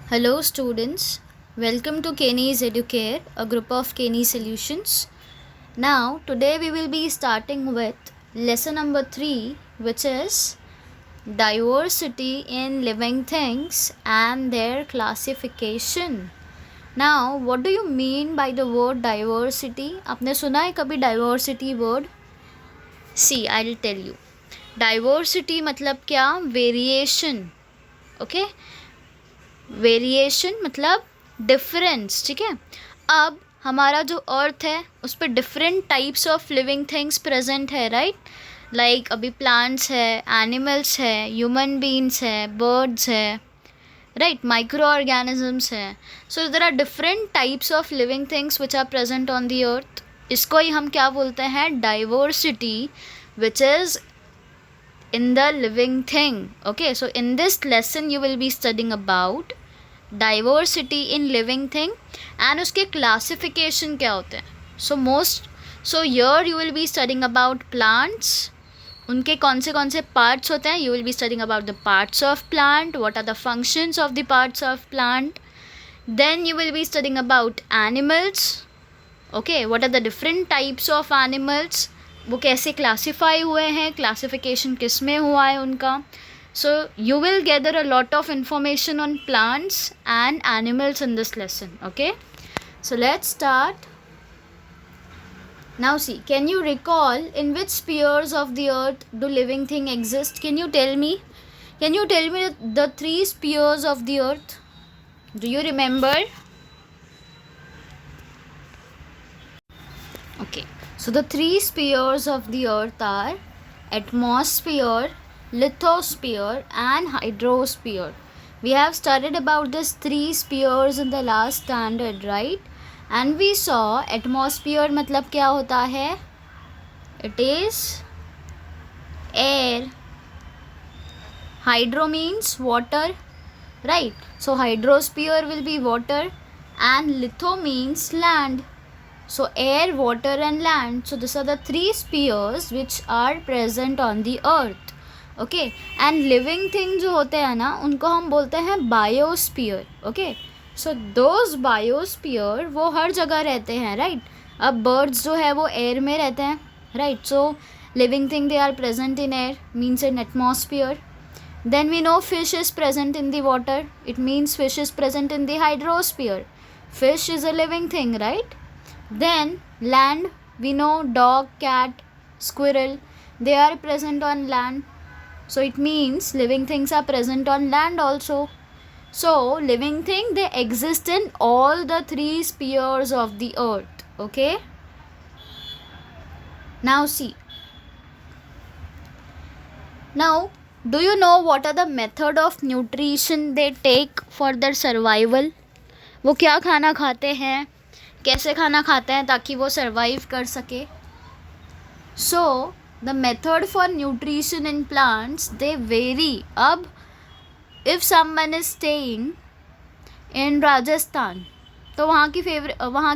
Hello students, welcome to Kenny's Educare, a group of Kenny Solutions. Now today we will be starting with lesson number 3, which is diversity in living things and their classification. Now what do you mean by the word diversity? आपने सुना है कभी diversity word? See, I'll tell you. Diversity मतलब क्या? Variation. Okay? Variation मतलब difference, ठीक है। अब हमारा जो अर्थ है उस पर different types of living things present है, राइट। लाइक अभी प्लांट्स है, एनिमल्स है, ह्यूमन बीइंग्स है, बर्ड्स है, राइट, माइक्रो ऑर्गेनिजम्स है। So there are different types of living things which are present on the earth. इसको ही हम क्या बोलते हैं? Diversity, which is in the living thing. Okay, so in this lesson you will be studying about diversity in living thing and उसके classification क्या होते हैं। So here you will be studying about plants, उनके कौन से parts होते हैं। You will be studying about the parts of plant, what are the functions of the parts of plant. Then you will be studying about animals. Okay, what are the different types of animals, वो कैसे classify हुए हैं, classification किस में हुआ है उनका। So you will gather a lot of information on plants and animals in this lesson. Okay, so let's start now. See, can you recall in which spheres of the earth do living thing exist? Can you tell me the 3 spheres of the earth? Do you remember? Okay, so the 3 spheres of the earth are atmosphere, lithosphere and hydrosphere. We have studied about these 3 spheres in the last standard, right? And we saw atmosphere मतलब क्या होता है? It is air. Hydro means water, right? So hydrosphere will be water and litho means land. So air, water and land. So these are the 3 spheres which are present on the earth. Okay, and living thing जो होते हैं ना उनको हम बोलते हैं biosphere. Okay, so those biosphere वो हर जगह रहते हैं, राइट। अब बर्ड्स जो है वो एयर में रहते हैं, right. So living thing they are present in air, means in atmosphere. Then we know fish is present in the water. It means fish is present in the hydrosphere. Fish is a living thing, right? Then land, we know dog, cat, squirrel, they are present on land. So it means living things are present on land also. So living thing, they exist in all the 3 spheres of the earth. Okay, now see, now do you know what are the method of nutrition they take for their survival? वो क्या खाना खाते हैं, कैसे खाना खाते हैं ताकि वो सर्वाइव कर सके। So the method for nutrition in plants they vary. अब if someone is staying in Rajasthan तो वहाँ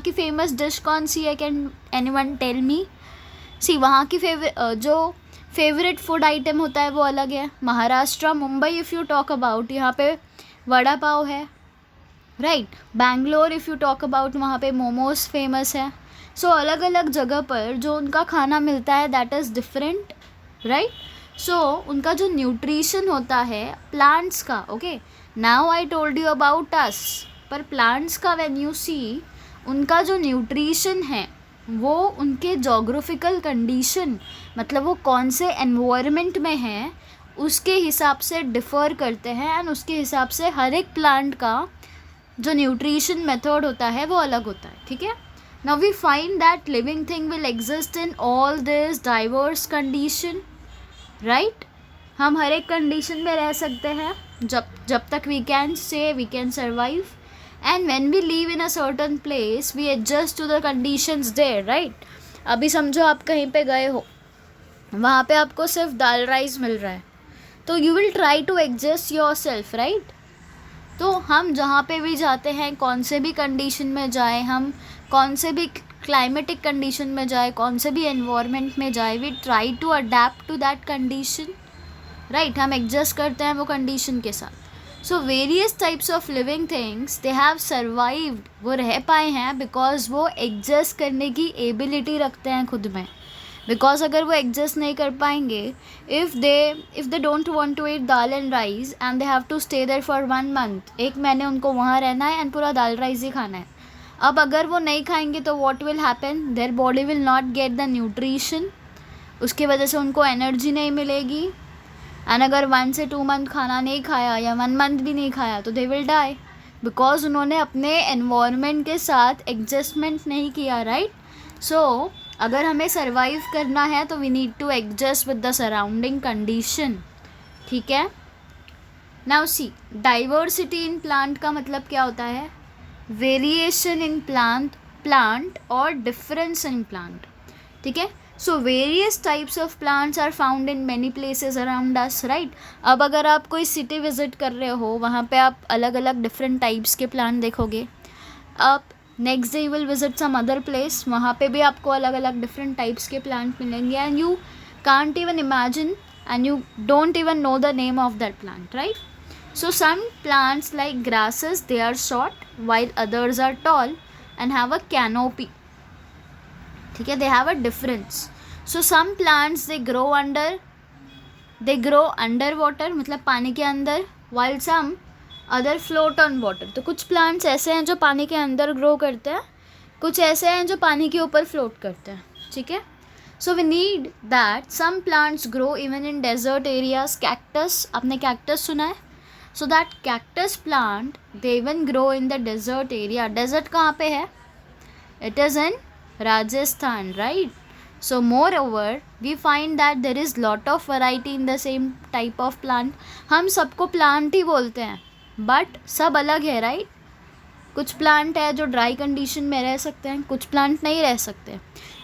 की फेमस डिश कौन सी है? Can anyone tell me? See, वहाँ की जो फेवरेट फूड आइटम होता है वो अलग है। Maharashtra, Mumbai if you talk about, यहाँ पे वड़ा पाव है, right. Bangalore if you talk about, वहाँ पे मोमोज फेमस है। सो अलग अलग जगह पर जो उनका खाना मिलता है दैट इज़ डिफरेंट, राइट। सो उनका जो न्यूट्रिशन होता है प्लांट्स का, okay, now I told you about us, पर प्लांट्स का व्हेन यू सी, उनका जो न्यूट्रिशन है वो उनके जोग्राफिकल कंडीशन, मतलब वो कौन से एनवायरनमेंट में हैं उसके हिसाब से डिफ़र करते हैं एंड उसके हिसाब से हर एक प्लांट का जो न्यूट्रिशन मेथड होता है वो अलग होता है, ठीक है। Now we find that living thing will exist in all this diverse condition, right. हम हर एक कंडीशन में रह सकते हैं जब तक we can say we can survive, and when we live in a certain place we adjust to the conditions there, right. अभी समझो आप कहीं पे गए हो, वहाँ पे आपको सिर्फ दाल राइस मिल रहा है, तो you will try to adjust yourself, right. तो हम जहाँ पे भी जाते हैं, कौन से भी कंडीशन में जाए, हम कौन से भी क्लाइमेटिक कंडीशन में जाए, कौन से भी एनवायरनमेंट में जाए, we try to adapt to that condition, right. हम एडजस्ट करते हैं वो कंडीशन के साथ। So various types of living things they have survived, वो रह पाए हैं बिकॉज वो एडजस्ट करने की एबिलिटी रखते हैं खुद में. बिकॉज अगर वो एडजस्ट नहीं कर पाएंगे, if they don't want to eat dal and rice and they have to stay there for 1 month, 1 महीने उनको वहाँ रहना है एंड पूरा दाल राइस ही खाना है. अब अगर वो नहीं खाएंगे तो what will happen, their body will not get the nutrition, उसकी वजह से उनको एनर्जी नहीं मिलेगी. एंड अगर 1 से 2 मंथ खाना नहीं खाया या 1 month भी नहीं खाया तो दे विल डाई, बिकॉज उन्होंने अपने एनवायरनमेंट के साथ एडजस्टमेंट नहीं किया, राइट. सो अगर हमें सर्वाइव करना है तो we need to adjust with the surrounding condition. ठीक है. Now see, diversity in plant का मतलब क्या होता है? वेरिएशन इन प्लांट और डिफरेंस इन प्लांट. ठीक है. So various types of plants are found in many places around us, right. अब अगर आप कोई सिटी विजिट कर रहे हो, वहाँ पे आप अलग अलग डिफरेंट टाइप्स के प्लांट देखोगे. आप next day you will visit some other place, वहाँ पे भी आपको अलग अलग डिफरेंट टाइप्स के प्लांट मिलेंगे and you can't even imagine and you don't even know the name of that plant, right. So some plants like grasses, they are short while others are tall and have a canopy. ठीक है. they have a difference. so some plants they grow under water, मतलब पानी के अंदर, while some other float on water. तो कुछ plants ऐसे हैं जो पानी के अंदर grow करते हैं, कुछ ऐसे हैं जो पानी के ऊपर float करते हैं. ठीक है. so we need that some plants grow even in desert areas. cactus, आपने cactus सुना है? so that cactus plant they even grow in the desert area. desert कहाँ पे है? it is in Rajasthan, right. so moreover we find that there is lot of variety in the same type of plant. हम सबको plant ही बोलते हैं but सब अलग है, right. कुछ प्लांट है जो ड्राई कंडीशन में रह सकते हैं, कुछ प्लांट नहीं रह सकते.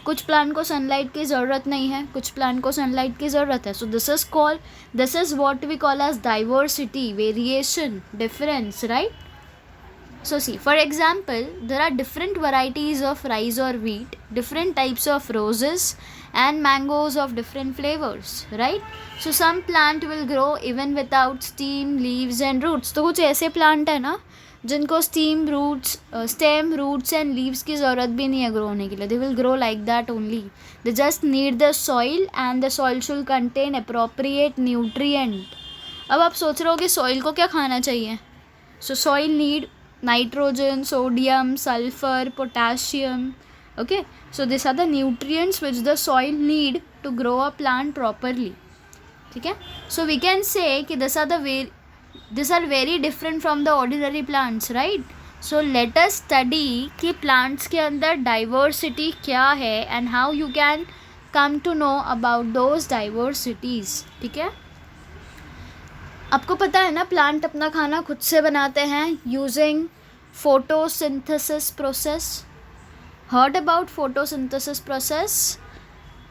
कुछ प्लांट को सनलाइट की ज़रूरत नहीं है, कुछ प्लांट को सनलाइट की ज़रूरत है. So this is what we call as diversity, variation, difference, right. So see, for example, there are different varieties of rice or wheat, different types of roses and mangoes of different flavors, right. So some plant will grow even without stem, leaves and roots. तो कुछ ऐसे plant है ना जिनको stem, roots and leaves की ज़रूरत भी नहीं है grow होने के लिए. They will grow like that only. They just need the soil and the soil should contain appropriate nutrient. अब आप सोच रहे हो कि soil को क्या खाना चाहिए? So soil need nitrogen, sodium, sulfur, potassium. Okay, so these are the nutrients which the soil need to grow a plant properly. ठीक है. so we can say कि these are very different from the ordinary plants, right. so let us study कि plants के अंदर diversity क्या है and how you can come to know about those diversities. ठीक है. आपको पता है ना प्लांट अपना खाना खुद से बनाते हैं using photosynthesis process. Heard about photosynthesis process.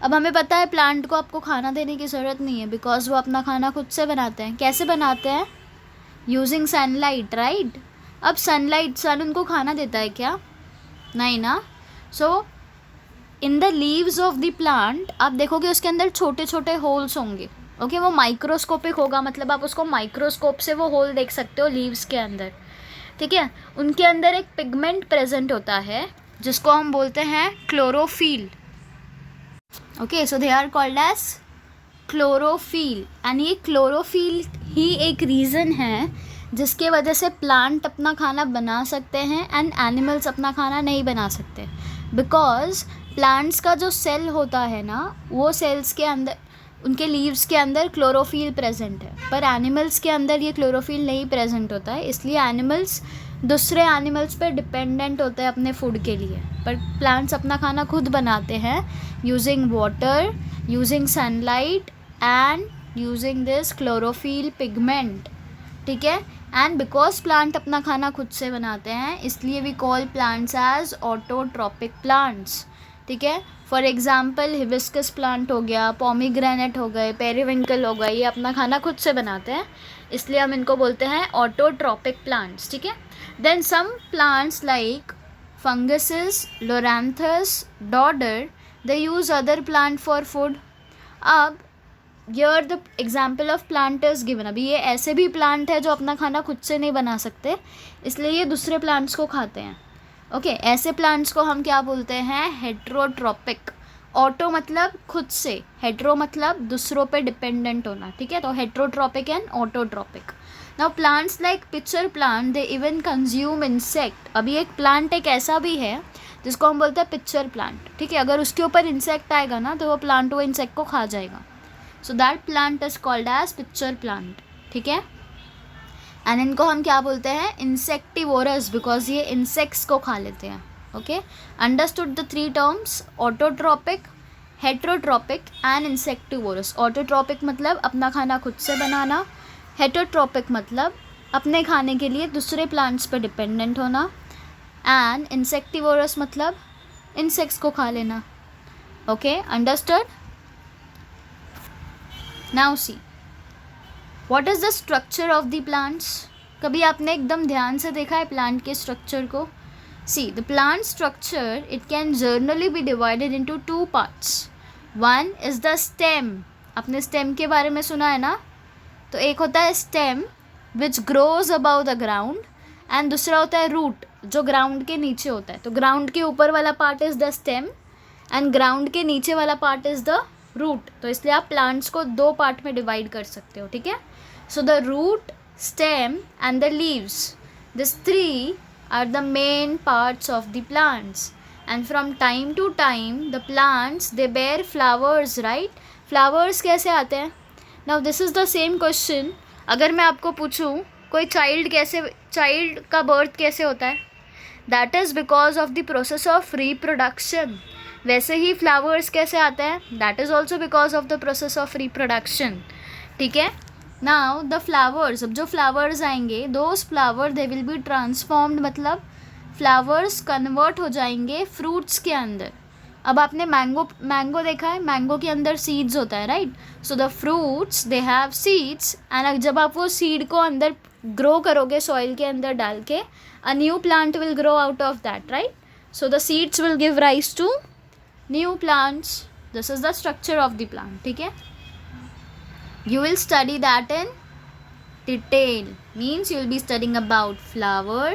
अब हमें पता है प्लांट को आपको खाना देने की ज़रूरत नहीं है बिकॉज वो अपना खाना खुद से बनाते हैं. कैसे बनाते हैं? Using sunlight, right. अब सन उनको खाना देता है क्या? नहीं ना. So in the leaves of the plant आप देखोगे उसके अंदर छोटे छोटे होल्स होंगे. ओके, वो माइक्रोस्कोपिक होगा, मतलब आप उसको माइक्रोस्कोप से वो होल देख सकते हो लीव्स के अंदर. ठीक है. उनके अंदर एक पिगमेंट प्रेजेंट होता है जिसको हम बोलते हैं chlorophyll. Okay, so they are called as chlorophyll. And ये क्लोरोफिल ही एक रीज़न है जिसके वजह से प्लांट अपना खाना बना सकते हैं एंड एनिमल्स अपना खाना नहीं बना सकते. बिकॉज प्लांट्स का जो सेल होता है ना, वो सेल्स के अंदर, उनके लीव्स के अंदर क्लोरोफिल प्रेजेंट है, पर एनिमल्स के अंदर ये क्लोरोफिल नहीं प्रेजेंट होता है. इसलिए एनिमल्स दूसरे एनिमल्स पे डिपेंडेंट होते हैं अपने फूड के लिए. पर प्लांट्स अपना खाना खुद बनाते हैं using water, using sunlight and using this chlorophyll pigment. ठीक है. एंड बिकॉज प्लांट अपना खाना खुद से बनाते हैं इसलिए we call plants as autotrophic plants. ठीक है. फॉर एग्जाम्पल हिबिस्कस प्लांट हो गया, पोमीग्रेनेट हो गए, पेरीविंकल हो गए, ये अपना खाना खुद से बनाते हैं इसलिए हम इनको बोलते हैं ऑटोट्रॉपिक प्लांट्स. ठीक है. Then some plants like funguses, loranthus, dodder, they use other plant for food. अब here the example of plant is given. अभी ये ऐसे भी प्लांट है जो अपना खाना खुद से नहीं बना सकते, इसलिए ये दूसरे प्लांट्स को खाते हैं. ओके ऐसे प्लांट्स को हम क्या बोलते हैं? हेट्रोट्रॉपिक. ऑटो मतलब खुद से, हेट्रो मतलब दूसरों पे डिपेंडेंट होना. ठीक है, तो heterotrophic and autotrophic. Now plants like pitcher plant they even consume insect. अभी एक प्लांट एक ऐसा भी है जिसको हम बोलते हैं पिक्चर प्लांट. ठीक है, अगर उसके ऊपर इंसेक्ट आएगा ना तो वो प्लांट वो इंसेक्ट को खा जाएगा. So that plant is called as pitcher plant. ठीक है, एंड इनको हम क्या बोलते हैं? इंसेक्टिवोरस, बिकॉज ये इंसेक्ट्स को खा लेते हैं. Okay, understood the three terms? Autotrophic, heterotrophic and insectivorous. Autotrophic मतलब अपना खाना खुद से बनाना, हेट्रोट्रॉपिक मतलब अपने खाने के लिए दूसरे प्लांट्स पर डिपेंडेंट होना, एंड इंसेक्टिवोरस मतलब इंसेक्ट्स को खा लेना. Okay, understood? Now see what is the structure of the plants. कभी आपने एकदम ध्यान से देखा है प्लांट के स्ट्रक्चर को? See the plant structure it can generally be divided into two parts. One is the stem. आपने स्टेम के बारे में सुना है ना? तो एक होता है stem which grows about the ground, and दूसरा होता है रूट जो ग्राउंड के नीचे होता है. तो ग्राउंड के ऊपर वाला part is the stem and ground के नीचे वाला पार्ट इज़ द रूट. तो इसलिए आप प्लांट्स को दो पार्ट में डिवाइड कर सकते हो. ठीक है, so the root, stem and the leaves, this three are the main parts of the plants. And from time to time the plants they bear flowers, right? Flowers कैसे आते हैं? Now this is the same question. अगर मैं आपको पूछूं कोई child का birth कैसे होता है? That is because of the process of reproduction. वैसे ही फ्लावर्स कैसे आते हैं? That is also because of the process of reproduction. ठीक है, नाउ द फ्लावर्स, अब जो फ्लावर्स आएंगे those flower they will be transformed, मतलब फ्लावर्स कन्वर्ट हो जाएंगे फ्रूट्स के अंदर. अब आपने मैंगो देखा है? मैंगो के अंदर सीड्स होता है, right? So the fruits they have seeds, and जब आप वो सीड को अंदर ग्रो करोगे सॉइल के अंदर डाल के, a new plant will grow out of that, right? So the seeds will give rise to new plants. This is the structure of the plant. ठीक है, you will study that in detail. Means you will be studying about flower,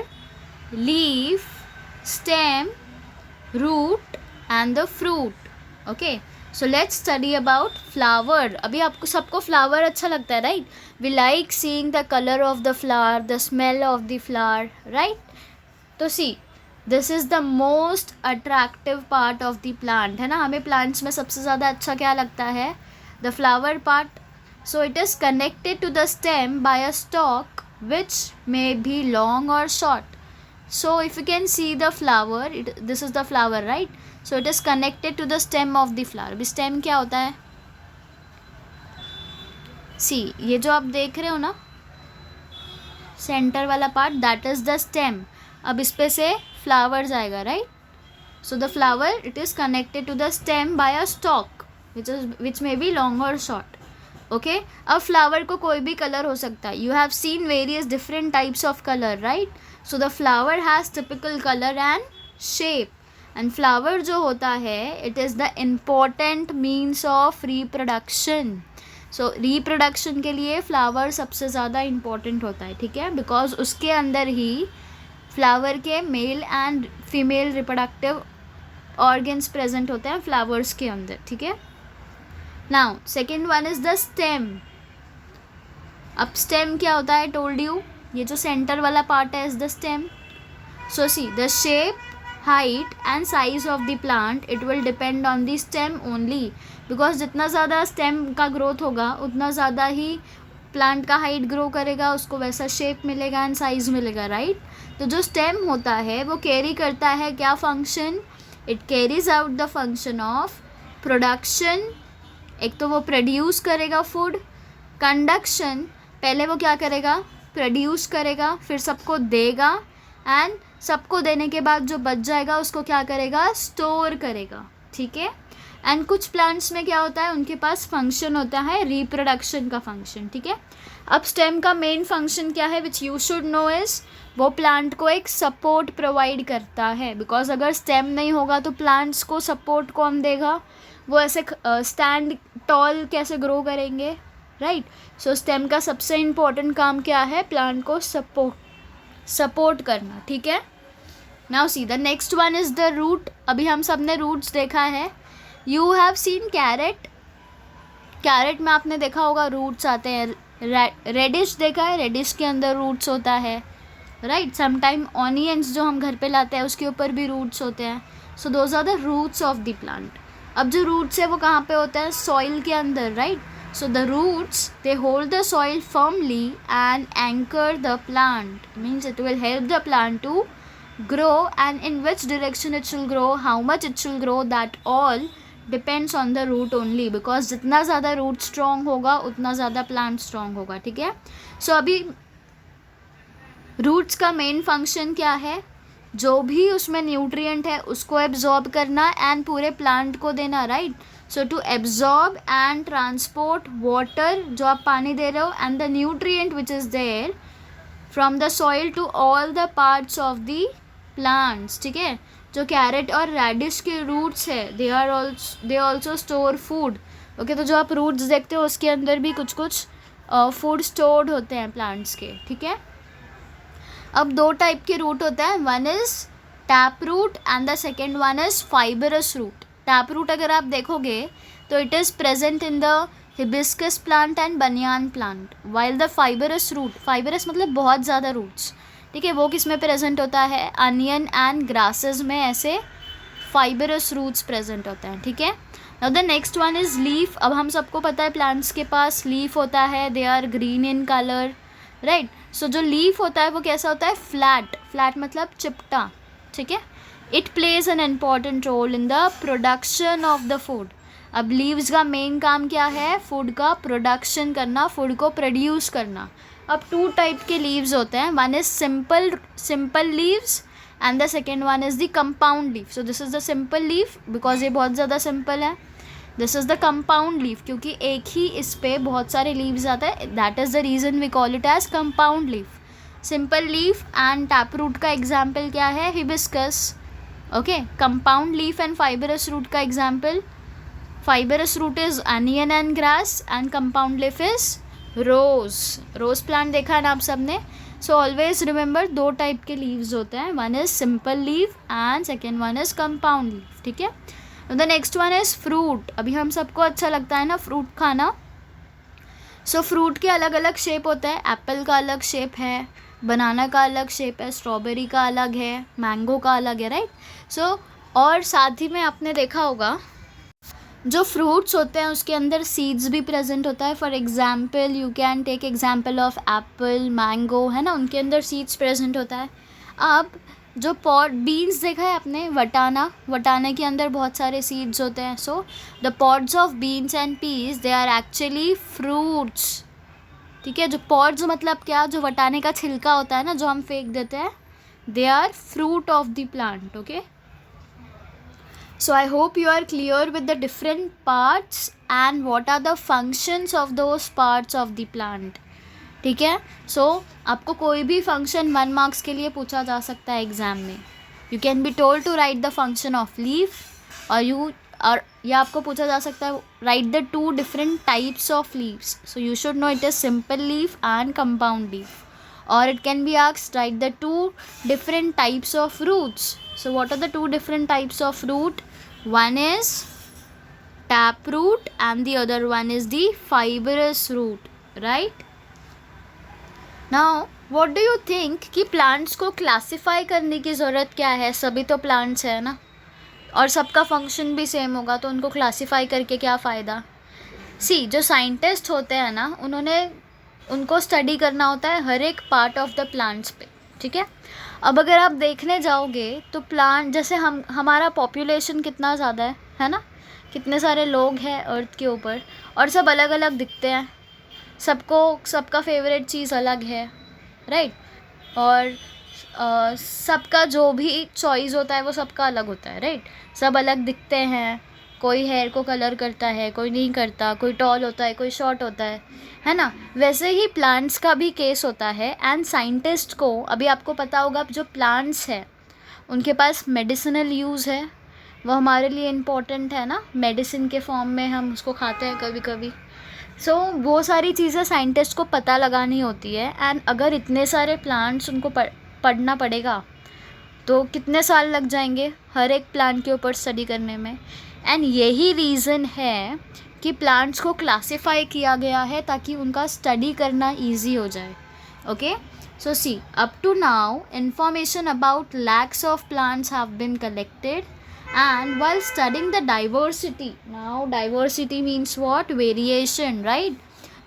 leaf, stem, root and the fruit. Okay, so let's study about flower. अभी आपको सबको flower अच्छा लगता है, right? We like seeing the color of the flower, the smell of the flower, right? तो see, this is the most attractive part of the plant, है ना? हमें plants में सबसे ज़्यादा अच्छा क्या लगता है? The flower part. So it is connected to the stem by a stalk which may be long or short. So if you can see the flower, this is the flower, right? So it is connected to the stem of the flower. अभी stem क्या होता है? See, ये जो आप देख रहे हो ना सेंटर वाला part, that is the stem. अब इस पे से flowers आएगा, right? So the flower it is connected to the stem by a stalk which may be long or short. Okay, अब फ्लावर को कोई भी कलर हो सकता है. You have scene various different types of colour, right? So the flower has typical colour and shape. And flower जो होता है it is the important means of reproduction. So reproduction के लिए फ्लावर सबसे ज़्यादा इम्पॉर्टेंट होता है. ठीक है, बिकॉज उसके अंदर ही फ्लावर के male and female reproductive organs present होते हैं फ्लावर्स के अंदर. ठीक है, now second one is the stem. अब स्टेम क्या होता है? टोल्ड यू, ये जो सेंटर वाला पार्ट है is the stem. So see the shape, height and size of the plant it will depend on the stem only, because जितना ज़्यादा स्टेम का ग्रोथ होगा उतना ज़्यादा ही प्लांट का हाइट ग्रो करेगा, उसको वैसा शेप मिलेगा एंड साइज मिलेगा, राइट? तो जो स्टेम होता है वो कैरी करता है क्या function? It carries out the function of production. एक तो वो प्रोड्यूस करेगा फूड, कंडक्शन, पहले वो क्या करेगा? प्रोड्यूस करेगा, फिर सबको देगा, एंड सबको देने के बाद जो बच जाएगा उसको क्या करेगा? स्टोर करेगा. ठीक है, एंड कुछ प्लांट्स में क्या होता है? उनके पास फंक्शन होता है रिप्रोडक्शन का फंक्शन. ठीक है, अब स्टेम का मेन फंक्शन क्या है which you should know is, वो प्लांट को एक सपोर्ट प्रोवाइड करता है. बिकॉज अगर स्टेम नहीं होगा तो प्लांट्स को सपोर्ट कौन देगा? वो ऐसे स्टैंड टॉल कैसे ग्रो करेंगे, राइट. सो स्टेम का सबसे इम्पोर्टेंट काम क्या है, प्लांट को सपोर्ट करना. ठीक है. Now see the next one is the root. अभी हम सब ने रूट्स देखा है. You have seen carrot. Carrot में आपने देखा होगा रूट्स आते हैं. रेडिश देखा है, रेडिश के अंदर रूट्स होता है, राइट. समटाइम ऑनियंस जो हम घर पे लाते हैं उसके ऊपर भी रूट्स होते हैं. So those are the roots of the plant. अब जो रूट्स है वो कहाँ पे होता है, सॉइल के अंदर, right. So the roots they hold the soil firmly and anchor the plant. Means it will help the plant to grow, and in which direction it should grow, how much it should grow, that all depends on the root only, because जितना ज़्यादा root strong होगा उतना ज़्यादा plant strong होगा. ठीक है. So अभी roots का main function क्या है, जो भी उसमें nutrient है उसको absorb करना and पूरे plant को देना, right. So to absorb and transport water जो आप पानी दे रहे हो and the nutrient which is there from the soil to all the parts of the plants. ठीक है. जो कैरेट और रेडिश के रूट्स है they also store food. Okay. तो जो आप रूट्स देखते हो उसके अंदर भी कुछ कुछ फूड स्टोर्ड होते हैं प्लांट्स के. ठीक है. अब दो टाइप के रूट होते हैं. One is tap root and the second one is fibrous root. Tap root अगर आप देखोगे तो it is present in the hibiscus plant and banyan plant, while the fibrous root, fibrous मतलब बहुत ज़्यादा रूट्स, ठीक है, वो किस में प्रेजेंट होता है, अनियन एंड ग्रासेस में ऐसे फाइबरस रूट्स प्रेजेंट होते हैं. ठीक है. Now the next one is leaf. अब हम सबको पता है प्लांट्स के पास लीफ होता है, they are green in colour, right. So जो लीफ होता है वो कैसा होता है, फ्लैट. फ्लैट मतलब चिपटा. ठीक है. It plays an important role in the production of the food. अब लीव्स का मेन काम क्या है, फूड का प्रोडक्शन करना, फूड को प्रोड्यूस करना. अब टू टाइप के लीव्स होते हैं. One is simple leaves and the second one is the compound leaf. So this is the simple leaf because ये बहुत ज़्यादा सिंपल है. This is the compound leaf क्योंकि एक ही इस पे बहुत सारे लीव्स आते हैं. That is the reason we call it as compound leaf. Simple leaf and tap root का एग्जाम्पल क्या है, hibiscus. Okay. Compound leaf and fibrous root का example, fibrous root is onion and grass and compound leaf is rose plant देखा है ना आप सब ने. सो ऑलवेज रिमेंबर दो टाइप के लीव्स होते हैं. One is simple leaf and second one is compound leaf. ठीक है. The next one is fruit. अभी हम सबको अच्छा लगता है ना फ्रूट खाना. सो फ्रूट के अलग अलग शेप होते हैं. एप्पल का अलग शेप है, बनाना का अलग शेप है, स्ट्रॉबेरी का अलग है, मैंगो का अलग है, राइट. सो और साथ ही में आपने देखा होगा जो फ्रूट्स होते हैं उसके अंदर सीड्स भी प्रेजेंट होता है. For example you can take example of apple, mango, है ना, उनके अंदर सीड्स प्रेजेंट होता है. अब जो पॉट बीन्स देखा है आपने, वटाना के अंदर बहुत सारे सीड्स होते हैं. So the pods of beans and peas they are actually fruits. ठीक है. जो पॉड्स मतलब क्या, जो वटाने का छिलका होता है ना जो हम फेंक देते हैं, they are fruit of the plant. Okay. So I hope you are clear with the different parts and what are the functions of those parts of the plant. ठीक है. So आपको कोई भी फंक्शन 1 मार्क्स के लिए पूछा जा सकता है एग्ज़ाम में. You can be told to write the function of leaf और या आपको पूछा जा सकता है write the 2 different types of leaves. So you should know it is simple leaf and compound leaf. Or it can be asked write the 2 different types of roots. So what are the 2 different types of root? One is tap root and the other one is the fibrous root, right. Now what do you think कि plants को classify करने की ज़रूरत क्या है, सभी तो plants है ना और सबका function भी same होगा तो उनको classify करके क्या फ़ायदा. See जो scientist होते हैं ना उनको study करना होता है हर एक part of the plants पे. ठीक है. अब अगर आप देखने जाओगे तो प्लांट जैसे हमारा पॉपुलेशन कितना ज़्यादा है ना, कितने सारे लोग हैं अर्थ के ऊपर और सब अलग अलग दिखते हैं. सबका फेवरेट चीज़ अलग है, राइट. और सबका जो भी चॉइस होता है वो सबका अलग होता है, राइट. सब अलग दिखते हैं. कोई हेयर को कलर करता है, कोई नहीं करता, कोई टॉल होता है, कोई शॉर्ट होता है ना. वैसे ही प्लांट्स का भी केस होता है. एंड साइंटिस्ट को अभी आपको पता होगा जो प्लांट्स है उनके पास मेडिसिनल यूज़ है, वो हमारे लिए इम्पोर्टेंट है ना, मेडिसिन के फॉर्म में हम उसको खाते हैं कभी कभी। सो वो सारी चीज़ें साइंटिस्ट को पता लगानी होती है। एंड अगर इतने सारे प्लांट्स उनको पढ़ना पड़ेगा तो कितने साल लग जाएंगे हर एक प्लांट के ऊपर स्टडी करने में। एंड यही रीज़न है कि प्लांट्स को क्लासिफाई किया गया है ताकि उनका स्टडी करना ईजी हो जाए। Okay, so see, up to now information about lakhs of plants have been collected and while studying the diversity, now diversity means what, variation, right?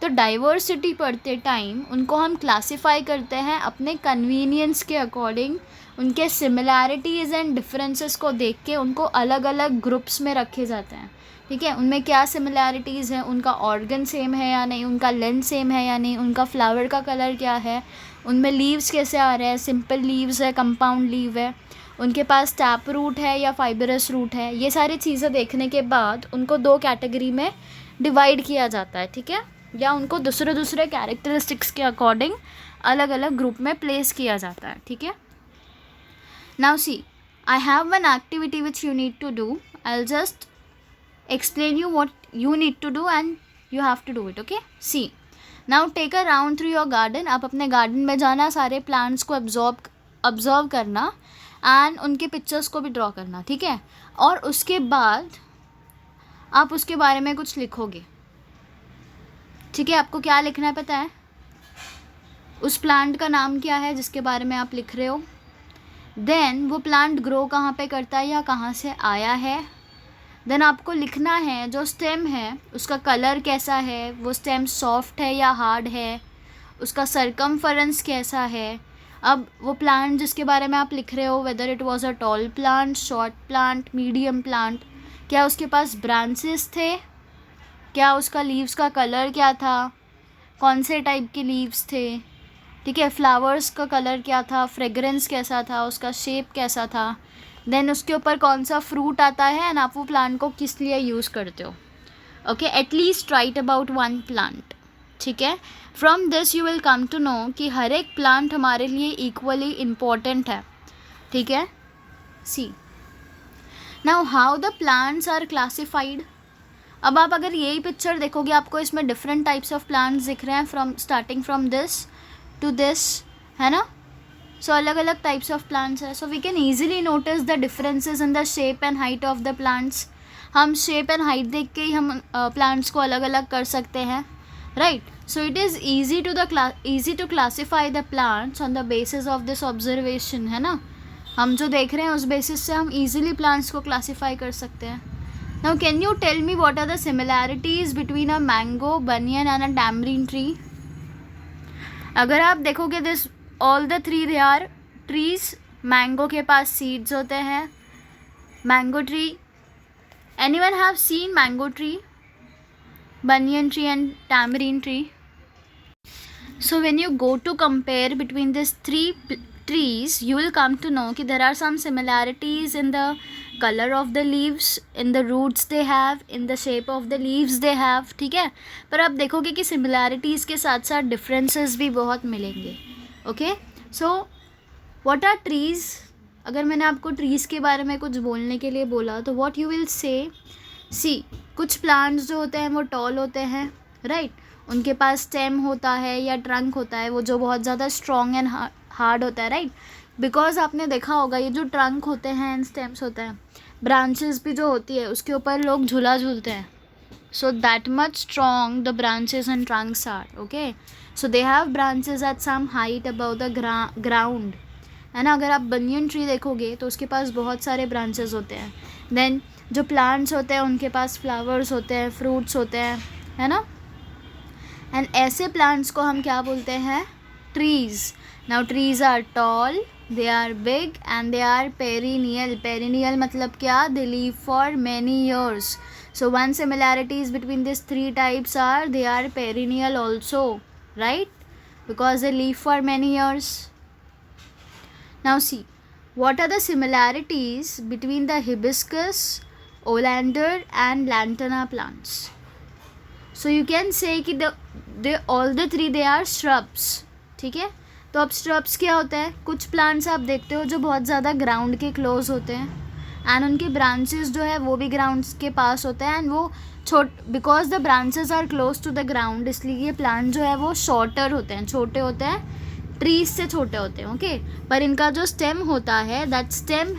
तो डाइवर्सिटी पढ़ते टाइम उनको हम क्लासीफाई करते हैं अपने कन्वीनियंस के अकॉर्डिंग। उनके सिमिलैरिटीज़ एंड डिफरेंसेस को देख के उनको अलग अलग ग्रुप्स में रखे जाते हैं। ठीक है, उनमें क्या सिमिलैरिटीज़ हैं, उनका ऑर्गन सेम है या नहीं, उनका लेंथ सेम है या नहीं, उनका फ्लावर का कलर क्या है, उनमें लीव्स कैसे आ रहे हैं, सिंपल लीव्स है, कंपाउंड लीव है, उनके पास टैप रूट है या फाइबरस रूट है। ये सारी चीज़ें देखने के बाद उनको दो कैटेगरी में डिवाइड किया जाता है। ठीक है, या उनको दूसरे दूसरे कैरेक्टरिस्टिक्स के अकॉर्डिंग अलग अलग ग्रुप में प्लेस किया जाता है। ठीक है, now see, I have one activity which you need to do. I will just explain you what you need to do and you have to do it. Okay, see, now take a round through your garden. आप अपने garden में जाना, सारे plants को observe करना and उनके pictures को भी ड्रॉ करना। ठीक है, और उसके बाद आप उसके बारे में कुछ लिखोगे। ठीक है, आपको क्या लिखना है पता है? उस प्लांट का नाम क्या है जिसके बारे में आप लिख रहे हो, देन वो प्लांट ग्रो कहाँ पे करता है या कहाँ से आया है, देन आपको लिखना है जो स्टेम है उसका कलर कैसा है, वो स्टेम सॉफ्ट है या हार्ड है, उसका सरकमफरेंस कैसा है। अब वो प्लांट जिसके बारे में आप लिख रहे हो, whether it was a tall plant, short plant, medium plant, क्या उसके पास ब्रांचेस थे, क्या उसका लीव्स का कलर क्या था, कौन से टाइप के लीव्स थे। ठीक है, फ्लावर्स का कलर क्या था, फ्रेगरेंस कैसा था, उसका शेप कैसा था, देन उसके ऊपर कौन सा फ्रूट आता है एंड आप वो प्लांट को किस लिए यूज़ करते हो। Okay, at least write about one plant. ठीक है, from this you will come to know कि हर एक प्लांट हमारे लिए इक्वली इम्पॉर्टेंट है। ठीक है, see, now how the plants are classified. अब आप अगर यही पिक्चर देखोगे आपको इसमें डिफरेंट टाइप्स ऑफ प्लांट्स दिख रहे हैं, from starting from this to this, है ना। सो अलग अलग टाइप्स ऑफ प्लांट्स है। So we can easily notice the differences in the shape and height of the plants. हम शेप एंड हाइट देख के ही हम प्लांट्स को अलग अलग कर सकते हैं, right. So it is easy to classify the plants on the basis of this observation, है ना। हम जो देख रहे हैं उस बेसिस से हम ईजिली प्लांट्स को क्लासीफाई कर सकते हैं। Now can you tell me what are the similarities between a mango, banyan and a tamarind tree. अगर आप देखोगे this all the three they are trees. Mango के पास सीड्स होते हैं, mango tree, anyone have seen mango tree, banyan tree and tamarind tree. So when you go to compare between this three trees, you will come to know कि there are some similarities in the color of the leaves, in the roots they have, in the shape of the leaves they have। ठीक है, पर आप देखोगे कि similarities के साथ साथ differences भी बहुत मिलेंगे। Okay, so what are trees। अगर मैंने आपको trees के बारे में कुछ बोलने के लिए बोला तो what you will say, see, कुछ plants जो होते हैं वो tall होते हैं, right, उनके पास स्टेम होता है या ट्रंक होता है वो जो बहुत ज़्यादा स्ट्रॉन्ग एंड हार्ड होता है, राइट। बिकॉज आपने देखा होगा ये जो ट्रंक होते हैं एंड स्टेम्स होते हैं, ब्रांचेस भी जो होती है उसके ऊपर लोग झूला झूलते हैं। So that much strong the branches and trunks are. Okay, so they have branches at some height above the ground, है ना। अगर आप बनियन ट्री देखोगे तो उसके पास बहुत सारे ब्रांचेस होते हैं। देन जो प्लांट्स होते हैं उनके पास फ्लावर्स होते हैं, फ्रूट्स होते हैं, है ना। एंड ऐसे प्लांट्स को हम क्या बोलते हैं, trees. Now trees are tall, they are big and they are perennial. Perennial मतलब क्या, they live for many years. So one similarities between this three types are they are perennial also, right, because they live for many years. Now see, what are the similarities between the hibiscus, oleander and lantana plants? So you can say कि all the three they are shrubs। ठीक है, तो अब shrubs क्या होता है, कुछ plants आप देखते हो जो बहुत ज़्यादा ग्राउंड के क्लोज होते हैं, एंड उनके ब्रांचेस जो है वो भी ग्राउंड्स के पास होते हैं, एंड वो because the branches are close to the ground, इसलिए ये प्लांट जो है वो शॉर्टर होते हैं, छोटे होते हैं, ट्रीज से छोटे होते हैं, ओके। पर इनका जो स्टेम होता है, that stem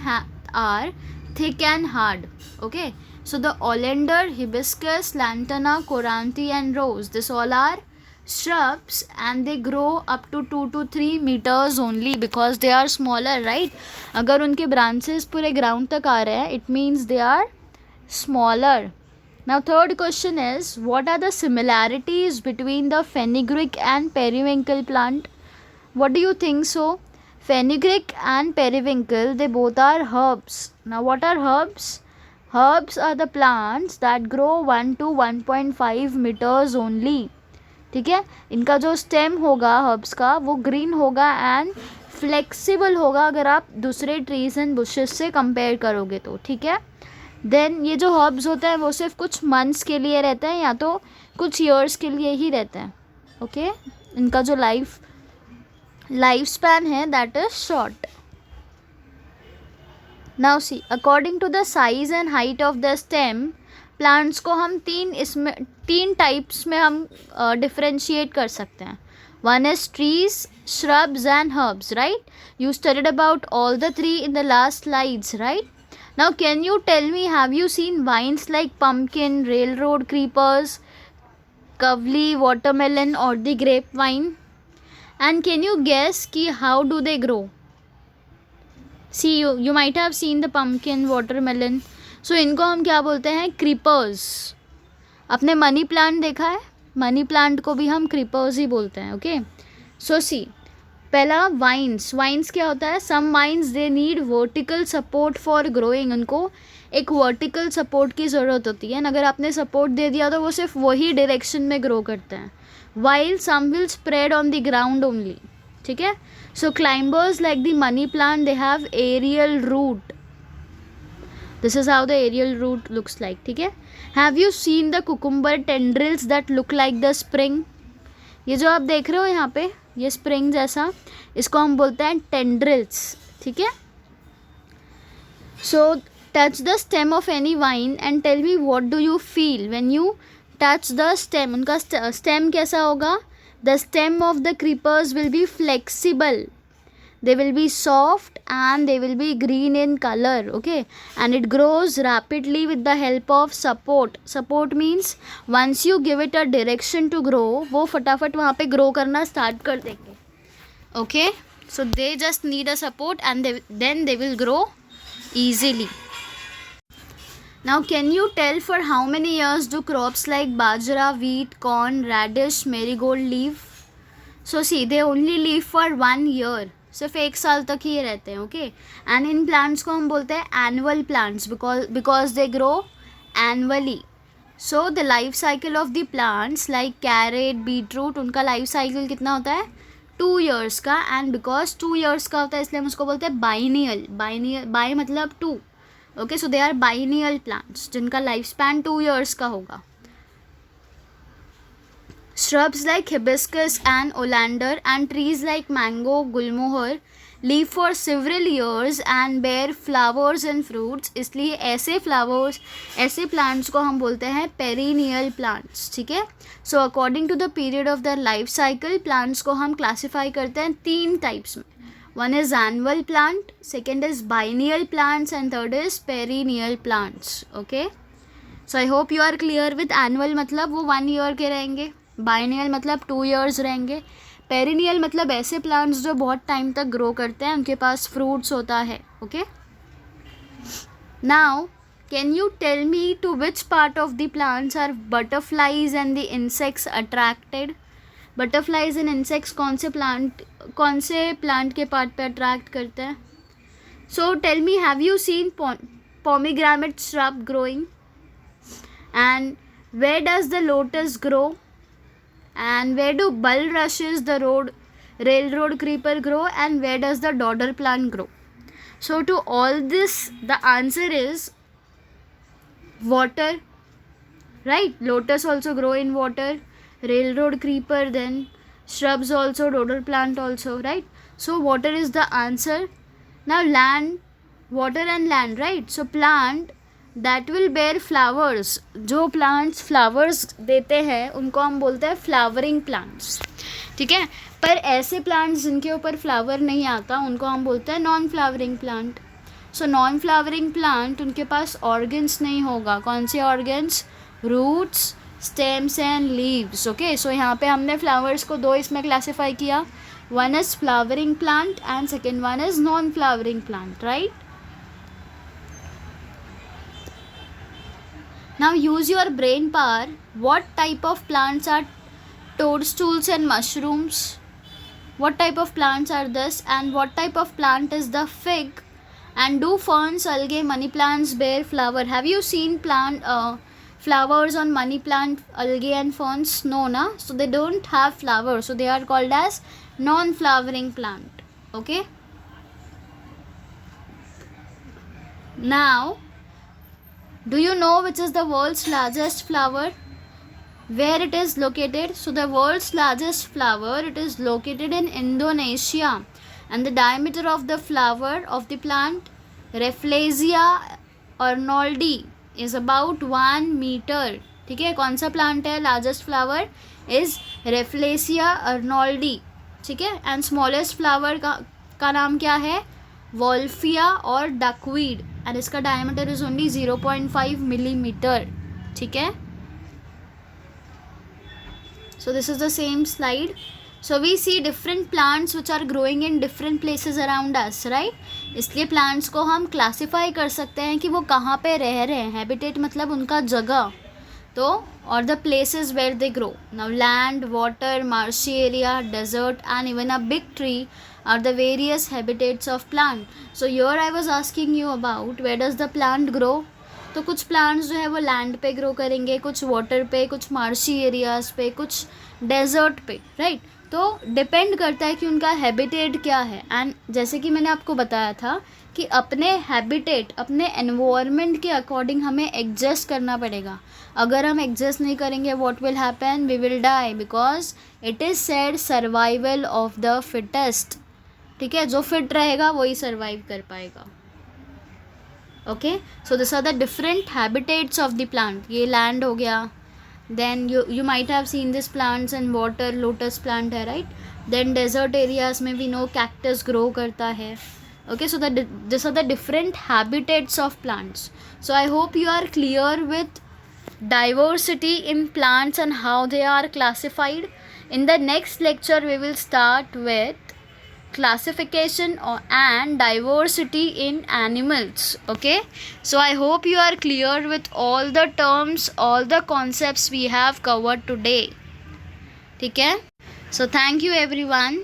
are thick and hard, okay. So the oleander, hibiscus, lantana, koranti and rose, this all are shrubs and they grow up to 2 to 3 meters only because they are smaller, right? अगर उनके branches पूरे ground तक आ रहे हैं, it means they are smaller. Now third question is, what are the similarities between the fenugreek and periwinkle plant? What do you think so? Fenugreek and periwinkle, they both are herbs. Now what are herbs? Herbs are the plants that grow 1 to 1.5 meters only. ठीक है, इनका जो stem होगा herbs का वो green होगा and flexible होगा अगर आप दूसरे ट्रीज एंड बुशेस से कंपेयर करोगे तो, ठीक है। देन ये जो हर्ब्स होते हैं वो सिर्फ कुछ मंथ्स के लिए रहते हैं या तो कुछ ईयर्स के लिए ही रहते हैं, ओके। इनका जो लाइफ स्पैन है that is short. Now see, according to the size and height of the stem, plants को हम तीन टाइप्स में हम डिफ्रेंशिएट कर सकते हैं. One is trees, shrubs and herbs, right? You studied about all the three in the last slides, right? Now can you tell me, have you seen vines like pumpkin, railroad creepers, kavli, watermelon or the grapevine? And can you guess ki how do they grow? See, you might have seen the pumpkin, watermelon. So इनको हम क्या बोलते हैं? Creepers. आपने money plant देखा है? Money plant को भी हम क्रीपर्स ही बोलते हैं, ओके. सो सी, पहला वाइन्स क्या होता है? Some vines they need vertical support for growing. उनको एक वर्टिकल सपोर्ट की ज़रूरत होती है, अगर आपने सपोर्ट दे दिया तो वो सिर्फ वही डायरेक्शन में ग्रो करते हैं. While some will spread on the ground only, ठीक है. So climbers like the money plant, they have aerial root. This is how the aerial root looks like, ठीक है. Have you seen the cucumber tendrils that look like the spring? ये जो आप देख रहे हो यहाँ पे, ये स्प्रिंग जैसा, इसको हम बोलते हैं टेंड्रिल्स, ठीक है. So touch the stem of any vine and tell me what do you feel when you touch the stem. उनका स्टेम कैसा होगा? The stem of the creepers will be flexible, they will be soft and they will be green in color, okay, and it grows rapidly with the help of support means once you give it a direction to grow, वो फटाफट वहाँ पे grow करना start कर देंगे, okay. So they just need a support and then they will grow easily. Now can you tell for how many years do crops like bajra, wheat, corn, radish, marigold live? So see, they only live for 1 year, सिर्फ 1 साल तक ही रहते हैं, okay. And in plants को हम बोलते हैं annual plants because they grow annually. So the life cycle of the plants like carat, beetroot, उनका लाइफ साइकिल कितना होता है? 2 years का. एंड बिकॉज 2 years का होता है इसलिए हम उसको बोलते हैं बाइनियल. बाई मतलब 2, okay. So they are biennial plants जिनका लाइफ स्पैन 2 years का होगा. Shrubs like hibiscus and oleander and trees like mango, gulmohar live for several years and bear flowers and fruits. इसलिए ऐसे plants को हम बोलते हैं perennial plants, ठीक है. So according to the period of their life cycle, plants को हम classify करते हैं 3 types में. One is annual plant, second is biennial plants and third is perennial plants, okay. So I hope you are clear with annual मतलब वो 1 year के रहेंगे, biennial मतलब 2 years रहेंगे, पेरिनियल मतलब ऐसे प्लांट्स जो बहुत टाइम तक ग्रो करते हैं, उनके पास फ्रूट्स होता है, okay. Now can you tell me to which part of the plants are butterflies and the insects attracted? Butterflies and insects कौन से प्लांट के पार्ट पे अट्रैक्ट करते हैं? So tell me, have you seen pomegranate shrub growing? And where does the lotus grow? And where do bulrushes, the railroad creeper grow? And where does the dodder plant grow? So to all this, the answer is water, right? Lotus also grow in water, railroad creeper, then shrubs also, dodder plant also, right? So water is the answer. Now land water and land, right? So plant that will bear flowers, जो plants flowers देते हैं उनको हम बोलते हैं flowering plants, ठीक है. पर ऐसे plants जिनके ऊपर flower नहीं आता उनको हम बोलते हैं non flowering plant. So non flowering plant उनके पास organs नहीं होगा. कौन से organs? Roots, stems and leaves. Okay, so यहाँ पे हमने flowers को दो इसमें classify किया. One is flowering plant and second one is non flowering plant, right? Now use your brain power. What type of plants are toadstools and mushrooms? What type of plants are this, and what type of plant is the fig? And do ferns, algae, money plants bear flower? Have you seen flowers on money plant, algae and ferns? No, na? So they don't have flowers. So they are called as non-flowering plant. Okay. Now, do you know which is the world's largest flower? Where it is located? So the world's largest flower, it is located in Indonesia. And the diameter of the flower of the plant, Rafflesia arnoldii, is about 1 meter. ठीक है. कौन सा plant है largest flower? Is Rafflesia arnoldii. ठीक है. And smallest flower का नाम क्या है? वॉल्फिया और डकवीड. एंड इसका डायमीटर इज ओनली 0.5 मिलीमीटर. ठीक है. So this is the same slide. So we see different plants which are growing in different places around us, right? इसलिए plants को हम classify कर सकते हैं कि वो कहाँ पे रह रहे हैं. Habitat मतलब उनका जगह. तो or the places where they grow. Now land, water, marshy area, desert and even a big tree are the various habitats of plant. So here I was asking you about where does the plant grow. तो कुछ plants जो है वो land पे grow करेंगे, कुछ water पे, कुछ मार्शी एरियाज़ पे, कुछ डेजर्ट पे, राइट. तो डिपेंड करता है कि उनका हैबिटेट क्या है. एंड जैसे कि मैंने आपको बताया था कि अपने हैबिटेट, अपने एनवायरनमेंट के अकॉर्डिंग हमें एडजस्ट करना पड़ेगा. अगर हम एडजस्ट नहीं करेंगे what will happen? We will die, because it is said survival of the fittest. ठीक है. जो फिट रहेगा वही सर्वाइव कर पाएगा. Okay. So this are the different habitats of the plant. ये लैंड हो गया. Then you might have seen this plants in water, lotus plant है, राइट. देन डेजर्ट एरियाज में वी नो कैक्टस ग्रो करता है. Okay. So this are the different habitats of plants. So I hope you are clear with diversity in plants and how they are classified. In the next lecture we will start with classification and diversity in animals. Okay, so I hope you are clear with all the terms, all the concepts we have covered today. ठीक है. So thank you everyone.